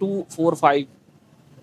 245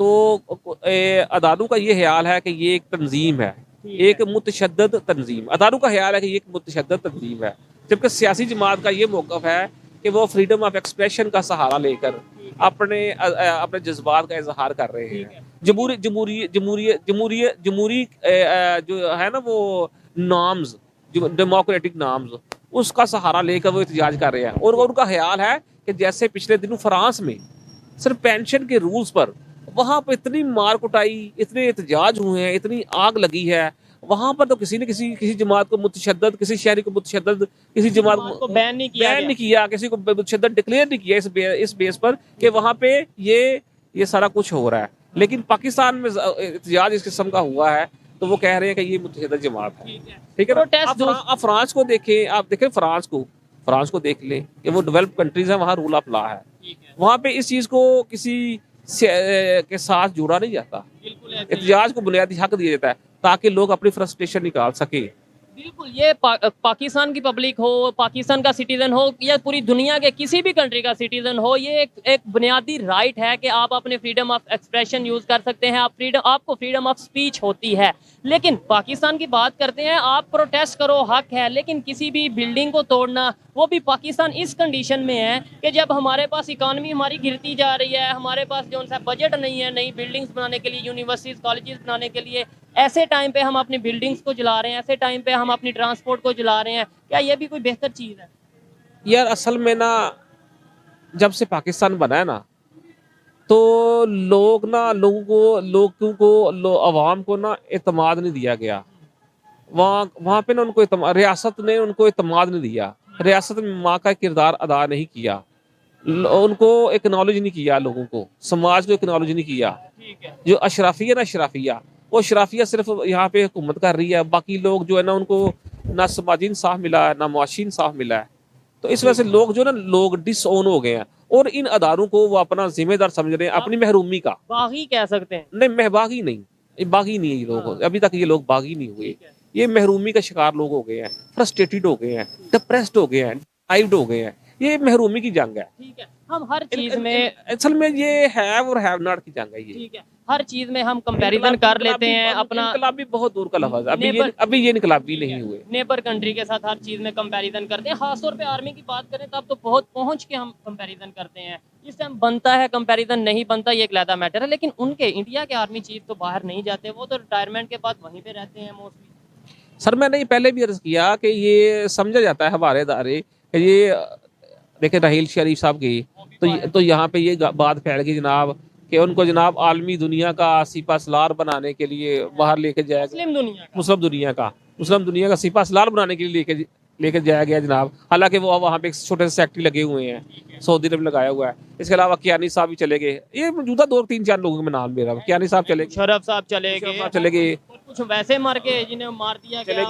تو اداروں کا یہ خیال ہے کہ یہ ایک تنظیم ہے، ایک متشدد تنظیم، اداروں کا خیال ہے کہ یہ ایک متشدد تنظیم ہے، جبکہ سیاسی جماعت کا یہ موقف ہے کہ وہ فریڈم آف ایکسپریشن کا سہارا لے کر اپنے جذبات کا اظہار کر رہے ہیں۔ جمہوری جو ہے نا وہ نارمز، جو ڈیموکریٹک نارمز، اس کا سہارا لے کر وہ احتجاج کر رہے ہیں، اور ان کا خیال ہے کہ جیسے پچھلے دنوں فرانس میں صرف پینشن کے رولز پر وہاں پہ اتنی مار کٹائی، اتنے احتجاج ہوئے ہیں، اتنی آگ لگی ہے، وہاں پر تو کسی نے کسی جماعت کو متشدد، کسی شہری کو متشدد، کسی جماعت کو بین نہیں کیا، کسی کو متشدد ڈکلیئر نہیں کیا اس بیس پر کہ وہاں پہ یہ سارا کچھ ہو رہا ہے۔ لیکن پاکستان میں احتجاج اس قسم کا ہوا ہے تو وہ کہہ رہے ہیں کہ یہ متشدد جماعت ہے، ٹھیک ہے نا۔ آپ فرانس کو دیکھیں، آپ دیکھیں فرانس کو دیکھ لیں کہ وہ ڈیولپ کنٹریز ہیں، وہاں رول آف لا ہے، وہاں پہ اس چیز کو کسی کے ساتھ جوڑا نہیں جاتا، احتجاج کو بنیادی حق دیا جاتا ہے تاکہ لوگ اپنی فرسٹریشن نکال سکیں۔ بالکل، یہ پاکستان کی پبلک ہو، پاکستان کا سٹیزن ہو یا پوری دنیا کے کسی بھی کنٹری کا سٹیزن ہو، یہ ایک بنیادی رائٹ ہے کہ آپ اپنے فریڈم آف ایکسپریشن یوز کر سکتے ہیں، آپ کو فریڈم آف سپیچ ہوتی ہے۔ لیکن پاکستان کی بات کرتے ہیں، آپ پروٹیسٹ کرو، حق ہے، لیکن کسی بھی بلڈنگ کو توڑنا، وہ بھی پاکستان اس کنڈیشن میں ہے کہ جب ہمارے پاس اکانومی ہماری گرتی جا رہی ہے، ہمارے پاس جو بجٹ نہیں ہے نئی بلڈنگز بنانے کے لیے، یونیورسٹیز، کالجز بنانے کے لیے، ایسے ٹائم پہ ہم اپنی بلڈنگز کو جلا رہے ہیں، ایسے ٹائم پہ ہم اپنی ٹرانسپورٹ کو جلا رہے ہیں، کیا یہ بھی کوئی بہتر چیز ہے؟ یار اصل میں نا جب سے پاکستان بنا ہے نا تو لوگوں کو عوام کو نا اعتماد نہیں دیا گیا، وہاں پہ نا ان کو ریاست نے ان کو اعتماد نہیں دیا، ریاست میں ماں کا کردار ادا نہیں کیا، ان کو اکنالج نہیں کیا، لوگوں کو، سماج کو اکنالج نہیں کیا۔ جو اشرافیہ نا اشرافیہ، وہ اشرافیہ صرف یہاں پہ حکومت کر رہی ہے، باقی لوگ جو ہے نا ان کو نہ سماجی انصاف ملا ہے، نہ معاشی انصاف ملا ہے، تو اس وجہ سے لوگ ڈس اون ہو گئے ہیں، اور ان اداروں کو وہ اپنا ذمہ دار سمجھ رہے ہیں، اپنی محرومی کا۔ باغی کہہ سکتے ہیں؟ نہیں، باغی نہیں، باغی نہیں ہے یہ لوگ، ابھی تک یہ لوگ باغی نہیں ہوئے، یہ محرومی کا شکار لوگ ہو گئے ہیں، فرسٹریٹڈ ہو گئے ہیں، ڈپریسڈ ہو گئے ہیں، ڈائیوڈ ہو گئے ہیں، یہ محرومی کی جنگ ہے۔ ٹھیک ہے، ہم ہر چیز میں اصل میں یہ ہیو اور ہیو ناٹ کی جنگ ہے یہ۔ ٹھیک ہے، ہر چیز میں ہم کمپیریزن کر لیتے ہیں اپنا۔ انقلابی بہت دور کا لفظ ہے، ابھی یہ انقلابی نہیں ہوئے۔ نیبر کنٹری کے ساتھ ہر چیز میں کمپیریزن کرتے ہیں، خاص طور پہ آرمی کی بات کریں تب تو بہت پہنچ کے ہم کمپیریزن کرتے ہیں، اس ٹائم بنتا ہے کمپیریزن، نہیں بنتا یہ ایک علیحدہ میٹر ہے۔ لیکن ان کے انڈیا کے آرمی چیف تو باہر نہیں جاتے، وہ تو ریٹائرمنٹ کے بعد وہیں پہ رہتے ہیں موسٹلی۔ سر میں نے پہلے بھی عرض کیا کہ یہ سمجھا جاتا ہے ہمارے ادارے کہ یہ دیکھیں راحیل شریف صاحب کی تو یہاں پہ یہ بات پھیل گئی جناب کہ ان کو جناب عالمی دنیا کا سپہ سالار بنانے کے لیے باہر لے کے جائے گا، مسلم دنیا کا سپہ سالار بنانے کے لیے لے کے جایا گیا جناب، حالانکہ وہ وہاں پہ ایک چھوٹے سے سیکٹری لگے ہوئے ہیں، سعودی عرب لگایا ہوا ہے۔ اس کے علاوہ کیانی صاحب بھی چلے گئے، یہ موجودہ 2-3-4 لوگوں میں نام لے رہا ہوں، کیانی صاحب چلے گئے، شرف صاحب چلے گئے، کچھ ویسے مر کے جنہیں مار دیا گیا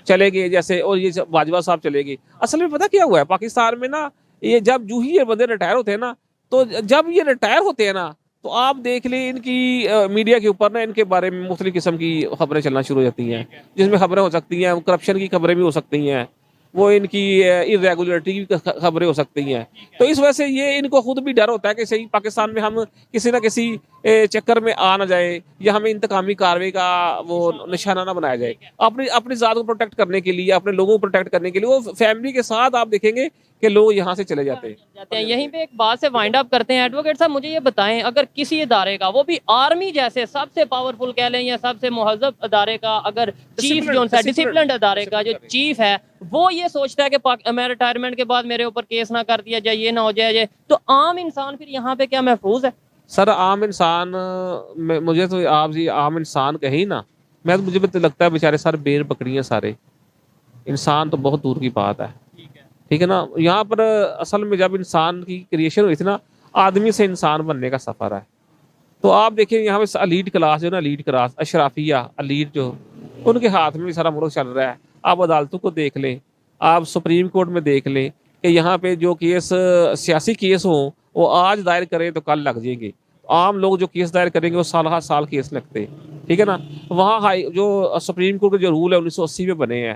چلے گئے جیسے، اور یہ باجوہ صاحب چلے گئے۔ اصل میں پتہ کیا ہوا ہے پاکستان میں نا، یہ جب جو ہی یہ بندے ریٹائر ہوتے ہیں نا، تو جب یہ ریٹائر ہوتے ہیں نا تو آپ دیکھ لیں ان کی میڈیا کے اوپر نا ان کے بارے میں مختلف قسم کی خبریں چلنا شروع ہو جاتی ہیں، جس میں خبریں ہو سکتی ہیں کرپشن کی خبریں بھی ہو سکتی ہیں، وہ ان کی irregularity کی خبریں ہو سکتی ہیں۔ تو اس وجہ سے یہ ان کو خود بھی ڈر ہوتا ہے کہ صحیح پاکستان میں ہم کسی نہ کسی چکر میں آ نہ جائے، یا ہمیں انتقامی کارروائی کا وہ نشانہ نہ بنایا جائے۔ اپنی ذات کو پروٹیکٹ کرنے کے لیے، اپنے لوگوں کو پروٹیکٹ کرنے کے لیے وہ فیملی کے ساتھ آپ دیکھیں گے کہ لوگ یہاں سے چلے جاتے ہیں۔ یہیں پہ ایک بات سے وائنڈ اپ کرتے ہیں ایڈوکیٹ صاحب، مجھے یہ بتائیں، اگر کسی ادارے کا، وہ بھی آرمی جیسے سب سے پاورفل کہہ لیں یا سب سے مہذب ادارے کا، اگر چیف جو ہے ڈسپلنڈ ادارے کا جو چیف ہے، وہ یہ سوچتا ہے کہ میں ریٹائرمنٹ کے بعد میرے اوپر کیس نہ کر دیا جائے، یہ نہ ہو جائے، تو عام انسان پھر یہاں پہ کیا محفوظ ہے؟ سر عام انسان، مجھے تو آپ جی عام انسان کہیں نا، مجھے لگتا ہے بیچارے سارے بیر بکریاں، سارے انسان تو بہت دور کی بات ہے، ٹھیک ہے نا۔ یہاں پر اصل میں جب انسان کی کریشن ہوئی تھی نا، آدمی سے انسان بننے کا سفر ہے، تو آپ دیکھیں یہاں پہ ایلیٹ کلاس جو نا، ایلیٹ کلاس اشرافیہ ایلیٹ جو، ان کے ہاتھ میں بھی سارا ملک چل رہا ہے۔ آپ عدالتوں کو دیکھ لیں، آپ سپریم کورٹ میں دیکھ لیں کہ یہاں پہ جو کیس سیاسی کیس ہوں وہ آج دائر کریں تو کل لگ جائیں گے، عام لوگ جو کیس دائر کریں گے وہ سال ہر سال کیس لگتے ہیں، ٹھیک ہے نا۔ وہاں جو سپریم کورٹ کے جو رول ہے 1980 میں بنے ہیں،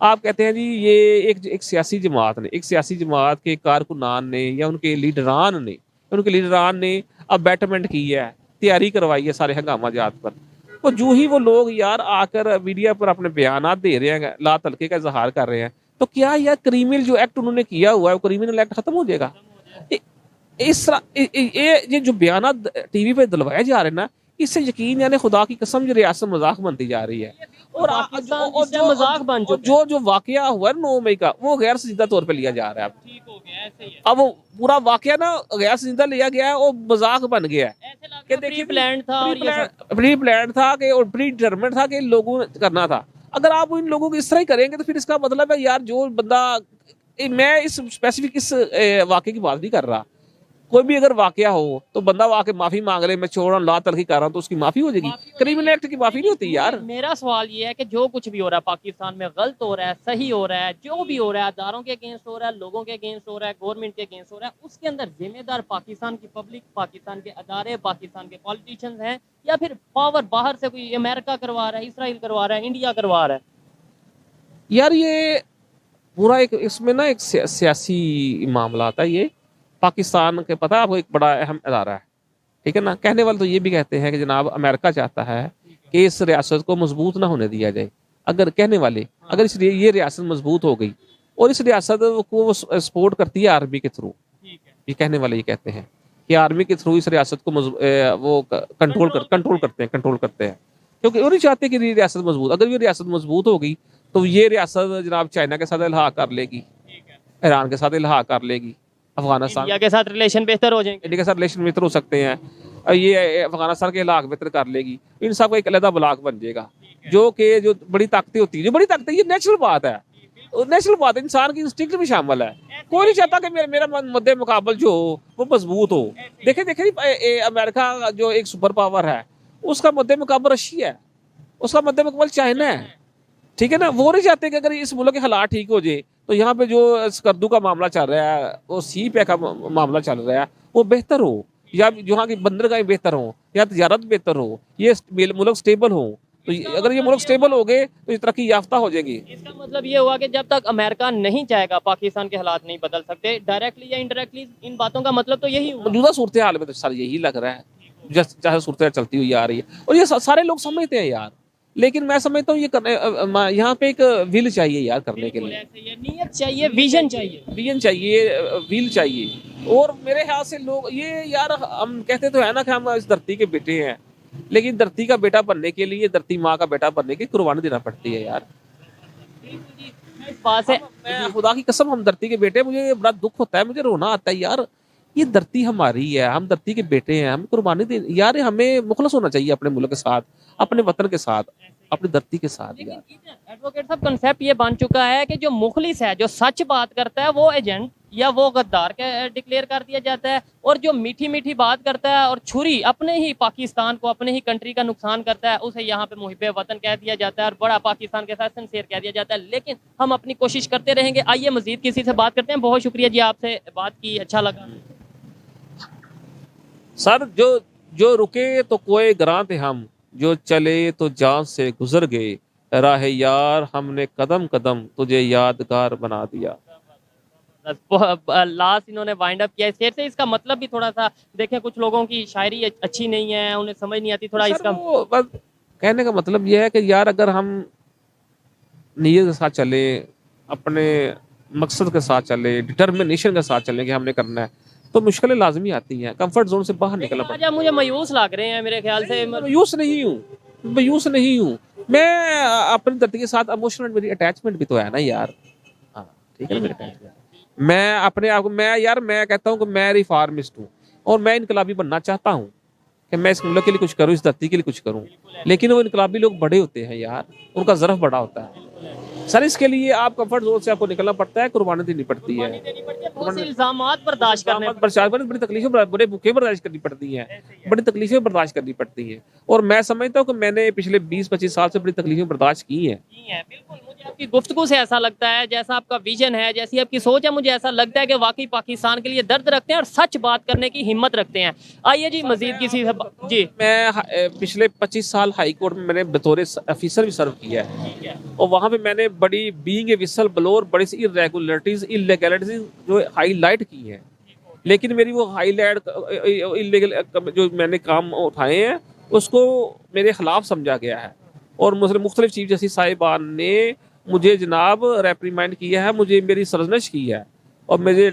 آپ کہتے ہیں جی یہ ایک سیاسی جماعت کے کارکنان نے یا ان کے لیڈران نے اب بیٹرمنٹ کی ہے، تیاری کروائی ہے سارے ہنگامہ جات پر. وہ جو ہی وہ لوگ یار آ کر میڈیا پر اپنے بیانات دے رہے ہیں، لا تلقی کا اظہار کر رہے ہیں، تو کیا یار کریمنل جو ایکٹ انہوں نے کیا ہوا ہے وہ کریمنل ایکٹ ختم ہو جائے گا؟ اس طرح یہ جو بیانات ٹی وی پہ دلوائے جا رہے ہیں نا، اس سے یقین یعنی خدا کی قسم جو ریاست مذاق بنتی جا رہی ہے. اور مذاق بن چکا جو واقعہ ہوا ہے 9 مئی کا، وہ غیر سنجیدہ طور پہ لیا جا رہا ہے. اب وہ پورا واقعہ نا غیر سنجیدہ لیا گیا ہے، وہ مذاق بن گیا ہے کہ دیکھیے پلان تھا پری پلان تھا کہ اور پری ڈیٹرمنٹ تھا کہ لوگوں نے کرنا تھا. اگر آپ ان لوگوں کو اس طرح ہی کریں گے تو پھر اس کا مطلب ہے یار جو بندہ، میں اس اسپیسیفک اس واقعے کی بات نہیں کر رہا، کوئی بھی اگر واقعہ ہو تو بندہ آ کے معافی مانگ لے، میں چھوڑ لا تلخی کر رہا ہوں، تو اس کی معافی ہو جائے گی. کریمنل ایکٹ کی معافی نہیں ہوتی یار. میرا سوال یہ ہے کہ جو کچھ بھی ہو رہا ہے پاکستان میں، غلط ہو رہا ہے، صحیح ہو رہا ہے، جو بھی ہو رہا ہے، اداروں کے اگینسٹ ہو رہا ہے، لوگوں کے اگینسٹ ہو رہا ہے، گورنمنٹ کے اگینسٹ ہو رہا ہے، اس کے اندر ذمہ دار پاکستان کی پبلک، پاکستان کے ادارے، پاکستان کے پولیٹیشنز ہیں، یا پھر پاور باہر سے کوئی امریکہ کروا رہا ہے، اسرائیل کروا رہا ہے، انڈیا کروا رہا ہے؟ یار یہ پورا ایک اس میں نا ایک سیاسی معاملات ہے. یہ پاکستان کے پتہ ہے آپ کو ایک بڑا اہم ادارہ ہے، ٹھیک ہے نا. کہنے والے تو یہ بھی کہتے ہیں کہ جناب امریکہ چاہتا ہے کہ اس ریاست کو مضبوط نہ ہونے دیا جائے. اگر کہنے والے اگر اس لیے یہ ریاست مضبوط ہو گئی اور اس ریاست کو وہ سپورٹ کرتی ہے آرمی کے تھرو، یہ کہنے والے یہ کہتے ہیں کہ آرمی کے تھرو اس ریاست کو وہ کنٹرول کرتے ہیں کیونکہ وہ نہیں چاہتے کہ یہ ریاست مضبوط. اگر یہ ریاست مضبوط ہوگی تو یہ ریاست جناب چائنا کے ساتھ الحاق کر لے گی، ایران کے ساتھ الحاق کر لے گی، افغانستان انڈیا کے ساتھ ریلیشن بہتر ہو جائیں گے، انڈیا کے ساتھ ریلیشن بہتر ہو سکتے ہیں، یہ افغانستان کے علاق بہتر کر لے گی. ان سب کا ایک علیحدہ بلاک بن جائے گا، جو کہ جو بڑی طاقتیں ہوتی ہیں، جو بڑی طاقتیں، یہ نیچرل بات ہے، نیچرل بات ہے، انسان کی انسٹنکٹ بھی شامل ہے. کوئی نہیں چاہتا کہ میرا مد مقابل جو ہو وہ مضبوط ہو. دیکھیں امریکہ جو ایک سپر پاور ہے، اس کا مد مقابل رشیا ہے، اس کا مد مقابل چائنا ہے، ٹھیک ہے نا. وہ نہیں چاہتے کہ اگر اس ملک کے حالات ٹھیک ہو جائے تو یہاں پہ جو سکردو کا معاملہ چل رہا ہے، وہ سی پے کا معاملہ چل رہا ہے، وہ بہتر ہو، یا یہاں کی بندرگاہیں بہتر ہوں، یا تجارت بہتر ہو، یہ ملک سٹیبل ہو. تو اگر یہ ملک سٹیبل ہو گئے تو یہ ترقی یافتہ ہو جائے گی. اس کا مطلب یہ ہوا کہ جب تک امریکہ نہیں چاہے گا پاکستان کے حالات نہیں بدل سکتے. ڈائریکٹلی یا انڈائریکٹلی ان باتوں کا مطلب تو یہی ہوا. موجودہ صورتحال میں تو سر یہی لگ رہا ہے، جیسے صورتحال چلتی ہوئی آ رہی ہے، اور یہ سارے لوگ سمجھتے ہیں یار. لیکن میں سمجھتا ہوں یہ یہاں پہ ایک ویل چاہیے یار کرنے کے لیے، نیت چاہیے، ویژن چاہیے، ویل چاہیے. اور میرے خیال سے لوگ یہ یار، ہم کہتے تو ہے نا کہ ہم اس دھرتی کے بیٹے ہیں، لیکن دھرتی کا بیٹا بننے کے لیے، دھرتی ماں کا بیٹا بننے کے قربانی دینا پڑتی ہے یار. میں خدا کی قسم ہم دھرتی کے بیٹے، مجھے بڑا دکھ ہوتا ہے، مجھے رونا آتا ہے یار. یہ دھرتی ہماری ہے، ہم دھرتی کے بیٹے ہیں، ہم قربانی دے یار. ہمیں مخلص ہونا چاہیے اپنے ملک کے ساتھ، اپنے وطن کے ساتھ، اپنی دھرتی کے ساتھ یار. ایڈوکیٹ صاحب کنسیپٹ یہ بن چکا ہے کہ جو مخلص ہے، جو سچ بات کرتا ہے، وہ ایجنٹ یا وہ غدار کے ڈکلیئر کر دیا جاتا ہے، اور جو میٹھی میٹھی بات کرتا ہے اور چھری اپنے ہی پاکستان کو، اپنے ہی کنٹری کا نقصان کرتا ہے، اسے یہاں پہ محب وطن کہہ دیا جاتا ہے اور بڑا پاکستان کے ساتھ سنسیئر کہہ دیا جاتا ہے. لیکن ہم اپنی کوشش کرتے رہیں گے. آئیے مزید کسی سے بات کرتے ہیں. بہت شکریہ جی، آپ سے بات کی، اچھا لگا. سر جو رکے تو کوئی گراں تھے ہم، جو چلے تو جان سے گزر گئے، راہ یار ہم نے قدم قدم تجھے یادگار بنا دیا. لاسٹ انہوں نے وائنڈ اپ کیا ہے شعر سے. اس کا مطلب بھی تھوڑا سا دیکھیں، کچھ لوگوں کی شاعری اچھی نہیں ہے، انہیں سمجھ نہیں آتی تھوڑا اس کا. بس کہنے کا مطلب یہ ہے کہ یار اگر ہم نیت کے ساتھ چلے، اپنے مقصد کے ساتھ چلے، ڈٹرمنیشن کے ساتھ چلیں کہ ہم نے کرنا ہے، تو مشکلیں لازمی آتی ہیں، کمفرٹ زون سے باہر نکلنا پڑتا ہے. مجھے مایوس لگ رہے ہیں میرے خیال سے. مایوس نہیں ہوں میں اپنی دھرتی کے ساتھ. ایموشنل میری اٹیچمنٹ بھی تو ہے نا یار. ہاں ٹھیک ہے نا، میری اٹیچمنٹ. میں اپنے آپ کو میں کہتا ہوں کہ میں ریفارمسٹ ہوں اور میں انقلابی بننا چاہتا ہوں کہ میں اس ملک کے لیے کچھ کروں، اس دھرتی کے لیے کچھ کروں. لیکن وہ انقلابی لوگ بڑے ہوتے ہیں یار، ان کا ظرف بڑا ہوتا ہے سر. اس کے لیے آپ کمفرٹ زون سے آپ کو نکلنا پڑتا ہے، قربانی دینی پڑتی ہے، الزامات برداشت کرنے، بڑی تکلیفیں، بڑے بھوکے برداشت کرنی پڑتی ہیں، بڑی تکلیفیں برداشت کرنی پڑتی ہیں. اور میں سمجھتا ہوں کہ میں نے پچھلے 20-25 سال سے بڑی تکلیفیں برداشت کی ہیں. بالکل. آپ کی گفتگو سے ایسا لگتا ہے، جیسا آپ کا ویژن ہے، جیسی آپ کی سوچ ہے، مجھے ایسا لگتا ہے کہ واقعی پاکستان کے لیے درد رکھتے ہیں اور سچ بات کرنے کی ہمت رکھتے ہیں. آئیے جی مزید کسی سے جی میں پچھلے 25 سال ہائی کورٹ میں نے بطور آفیسر بھی سرو کیا ہے، اور وہاں پہ میں نے بڑی بینگ اے وسل بلور بڑی سی irregularities illegalities جو ہائی لائٹ کی ہیں، لیکن میری وہ ہائی لائٹ جو میں نے کام اٹھائے ہیں اس کو میرے خلاف سمجھا گیا ہے، اور مختلف چیف جسٹس صاحبان نے مجھے جناب ریپریمینڈ کیا ہے، مجھے میری سرزنش کی ہے، اور مجھے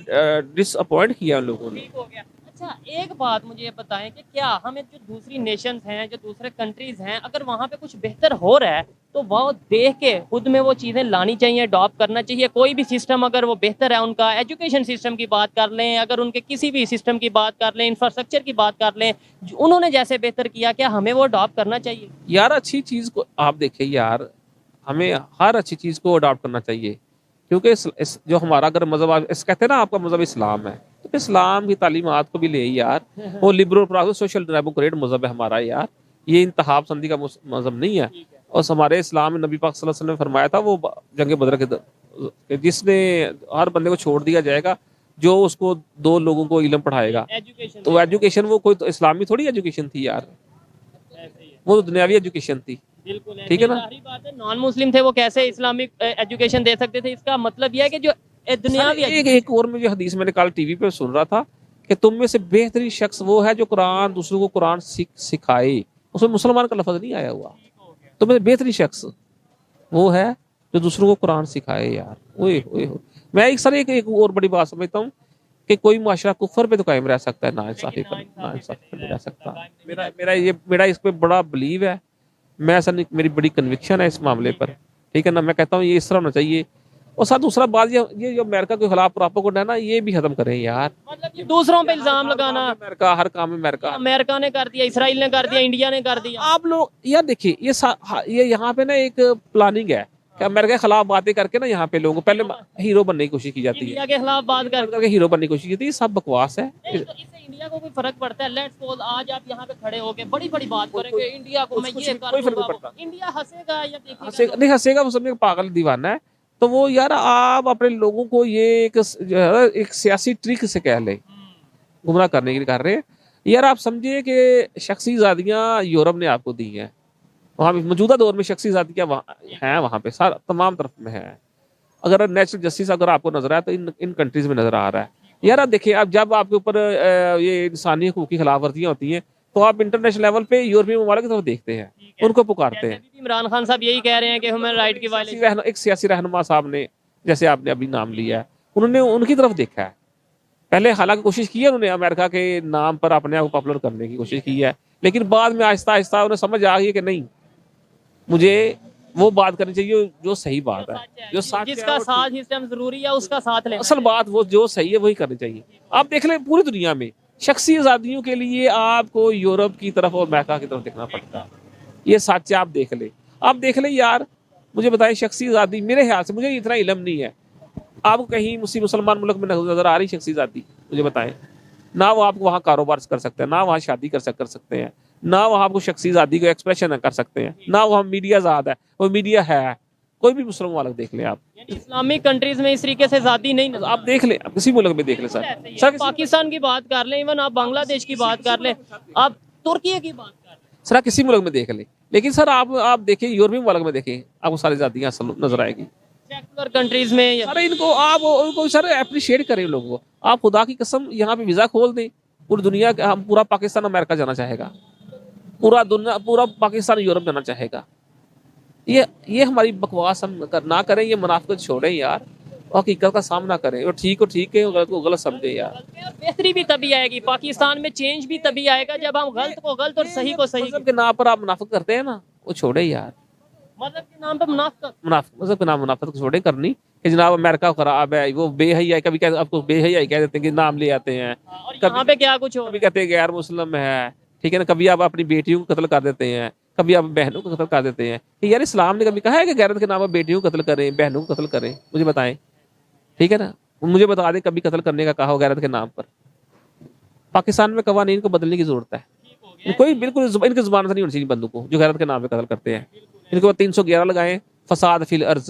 ڈس اپوائنٹ کیا ان لوگوں نے. ٹھیک ہو گیا. اچھا ایک بات مجھے یہ بتائیں کہ کیا ہمیں جو دوسری نیشنز ہیں، جو دوسرے کنٹریز ہیں، اگر وہاں پہ کچھ بہتر ہو رہا ہے تو وہ دیکھ کے خود میں وہ چیزیں لانی چاہیے، اڈاپٹ کرنا چاہیے. کوئی بھی سسٹم اگر وہ بہتر ہے، ان کا ایجوکیشن سسٹم کی بات کر لیں، اگر ان کے کسی بھی سسٹم کی بات کر لیں، انفراسٹرکچر کی بات کر لیں، انہوں نے جیسے بہتر کیا، کیا ہمیں وہ اڈاپٹ کرنا چاہیے؟ یار اچھی چیز کو آپ دیکھیں یار، ہمیں ہر اچھی چیز کو اڈاپٹ کرنا چاہیے، کیونکہ جو ہمارا اگر مذہب کہتے ہیں نا آپ کا مذہب اسلام ہے، تو اسلام کی تعلیمات کو بھی لے یار. وہ لبرل پروگریس سوشل ڈیموکریٹ مذہب ہے ہمارا یار، یہ انتخاب پسندی کا مذہب نہیں ہے. اور ہمارے اسلام میں نبی پاک صلی اللہ علیہ وسلم نے فرمایا تھا، وہ جنگ بدر کے جس نے ہر بندے کو چھوڑ دیا جائے گا جو اس کو 2 لوگوں کو علم پڑھائے گا. تو ایجوکیشن وہ کوئی تو اسلامی تھوڑی ایجوکیشن تھی یار، وہ تو دنیاوی ایجوکیشن تھی. بالکل ٹھیک ہے نا. نان مسلم تھے وہ کیسے اسلامک ایجوکیشن دے سکتے تھے؟ اس کا مطلب یہ ہے کہ جو دنیاوی ایک اور مجھے حدیث میں نے کل ٹی وی پہ سن رہا تھا کہ تم میں سے بہترین شخص وہ ہے جو قرآن دوسروں کو قرآن سکھائے. اس میں مسلمان کا لفظ نہیں آیا ہوا. تم میں سے بہترین شخص وہ ہے جو دوسروں کو قرآن سکھائے. یار میں ایک اور بڑی بات سمجھتا ہوں کہ کوئی معاشرہ کفر پہ تو قائم رہ سکتا ہے، نا انصافی پر نہیں رہ سکتا. میرا اس پہ بڑا بلیو ہے، میں ایسا نہیں، میری بڑی کنوکشن ہے اس معاملے پر. ٹھیک ہے نا. میں کہتا ہوں یہ اس طرح ہونا چاہیے. اور ساتھ دوسرا بات یہ جو امریکہ کے خلاف پراپاگنڈا ہے نا، یہ بھی ختم کریں یار. مطلب دوسروں پہ الزام لگانا، امریکہ ہر کام میں امریکہ نے کر دیا، اسرائیل نے کر دیا، انڈیا نے کر دیا. آپ لوگ یار دیکھیے یہ یہاں پہ نا ایک پلاننگ ہے کہ امریکہ کے خلاف باتیں کر کے نا یہاں پہ لوگوں کو پہلے ہیرو بننے کی کوشش کی جاتی ہے، انڈیا کے خلاف بات کر کے ہیرو بننے کی کوشش کی جاتی ہے. یہ سب بکواس ہے. اس سے انڈیا کو کوئی فرق پڑتا ہے؟ لیٹس سپوز آج آپ یہاں پہ کھڑے ہو کے بڑی بڑی بات کریں کہ انڈیا کو میں یہ کر دوں گا، انڈیا ہنسے گا یا دیکھے گا؟ نہیں ہنسے گا، وہ سمجھے پاگل دیوانہ ہے. تو وہ یار آپ اپنے لوگوں کو یہ ایک سیاسی ٹرک سے کہہ لیں، گمراہ کرنے کے لیے کر رہے ہیں یار. آپ سمجھے کہ شخصی آزادیاں یورپ نے آپ کو دی ہیں، وہاں پہ موجودہ دور میں شخصی آزادیاں ہیں، وہاں پہ تمام طرف میں ہے. اگر نیچرل جسٹس اگر آپ کو نظر آئے تو ان کنٹریز میں نظر آ رہا ہے. یار آپ دیکھیں، اب جب آپ کے اوپر یہ انسانی حقوق کی خلاف ورزیاں ہوتی ہیں تو آپ انٹرنیشنل لیول پہ یورپی ممالک کی طرف دیکھتے ہیں، ان کو پکارتے ہیں. عمران خان صاحب یہی کہہ رہے ہیں کہ ہیومن رائٹ کی وائلیشن. ایک سیاسی رہنما صاحب نے، جیسے آپ نے ابھی نام لیا ہے، انہوں نے ان کی طرف دیکھا ہے. پہلے حالانکہ کوشش کی ہے انہوں نے امریکہ کے نام پر اپنے آپ کو پاپولر کرنے کی کوشش کی ہے، لیکن بعد میں آہستہ آہستہ انہیں سمجھ آ گئی کہ نہیں، مجھے وہ بات کرنی چاہیے جو صحیح بات ہے، جو جس کا ساتھ سسٹم ضروری ہے اس کا ساتھ لینا. اصل بات وہ جو صحیح ہے وہی کرنی چاہیے. آپ دیکھ لیں پوری دنیا میں شخصی آزادیوں کے لیے آپ کو یورپ کی طرف اور امریکہ کی طرف دیکھنا پڑتا ہے. یہ سچ آپ دیکھ لیں. آپ دیکھ لیں یار، مجھے بتائیں شخصی آزادی، میرے خیال سے مجھے اتنا علم نہیں ہے، آپ کو کہیں مسلمان ملک میں نظر آ رہی شخصی آزادی؟ مجھے بتائیں. نہ وہ آپ کو وہاں کاروبار کر سکتے ہیں، نہ وہاں شادی کر سکتے ہیں، نہ وہاں آپ کو شخصی آزادی کو ایکسپریشن کر سکتے ہیں، نہ وہاں میڈیا آزاد ہے. وہ میڈیا ہے، کوئی بھی مسلم ملک دیکھ لیں آپ. اسلامک کنٹریز میں اس طریقے سے آزادی نہیں. آپ دیکھ لیں، آپ کسی ملک میں دیکھ لیں سر پاکستان کی بات کر لیں، ایون آپ بنگلہ دیش کی بات کر لیں، آپ ترکی کی بات کر لیں، سر کسی ملک میں دیکھ لیں. لیکن سر آپ دیکھیں یورپی ملک میں دیکھیں، آپ کو ساری آزادیاں نظر آئے گی. سیکولر کنٹریز میں سر ان کو سر اپریشیٹ کریں لوگوں کو. آپ خدا کی قسم یہاں پہ ویزا کھول دیں، پوری دنیا ہم پورا پاکستان امریکہ جانا چاہے گا، پورا پاکستان یورپ جانا چاہے گا. یہ ہماری بکواس ہم نہ کریں، یہ منافقت چھوڑیں یار، حقیقت کا سامنا کریں، اور ٹھیک ہے غلط کو غلط سمجھیں یار. بہتری بھی تبھی آئے گی، پاکستان میں چینج بھی تبھی آئے گا جب ہم غلط کو غلط اور صحیح کو صحیح. مذہب کے نام پر آپ منافقت کرتے ہیں نا، وہ چھوڑے یار. مذہب کے نام پہ منافقت، مذہب کے نام منافقت کو چھوڑے کرنی کہ جناب امریکہ خراب ہے، وہ بے حیائی، کبھی آپ کو بے حیائی کہہ دیتے ہیں کہ نام لے آتے ہیں، اور یہاں پہ کیا کچھ ہو، کبھی کہتے ہیں غیر مسلم ہے. ٹھیک ہے نا. کبھی آپ اپنی بیٹیوں کو قتل کر دیتے ہیں، کبھی آپ بہنوں کو قتل کر دیتے ہیں. کہ یار اسلام نے کبھی کہا ہے کہ غیرت کے نام پر بیٹیوں کو قتل کریں، بہنوں کو قتل کریں؟ مجھے بتائیں. ٹھیک ہے نا. مجھے بتا دیں کبھی قتل کرنے کا کہا ہو غیرت کے نام پر. پاکستان میں قوانین کو بدلنے کی ضرورت ہے. کوئی بالکل ان کی زبان سے نہیں ہونی چاہیے بندوں کو جو غیرت کے نام پہ قتل کرتے ہیں. ان کو 311 لگائیں، فساد فی الارض.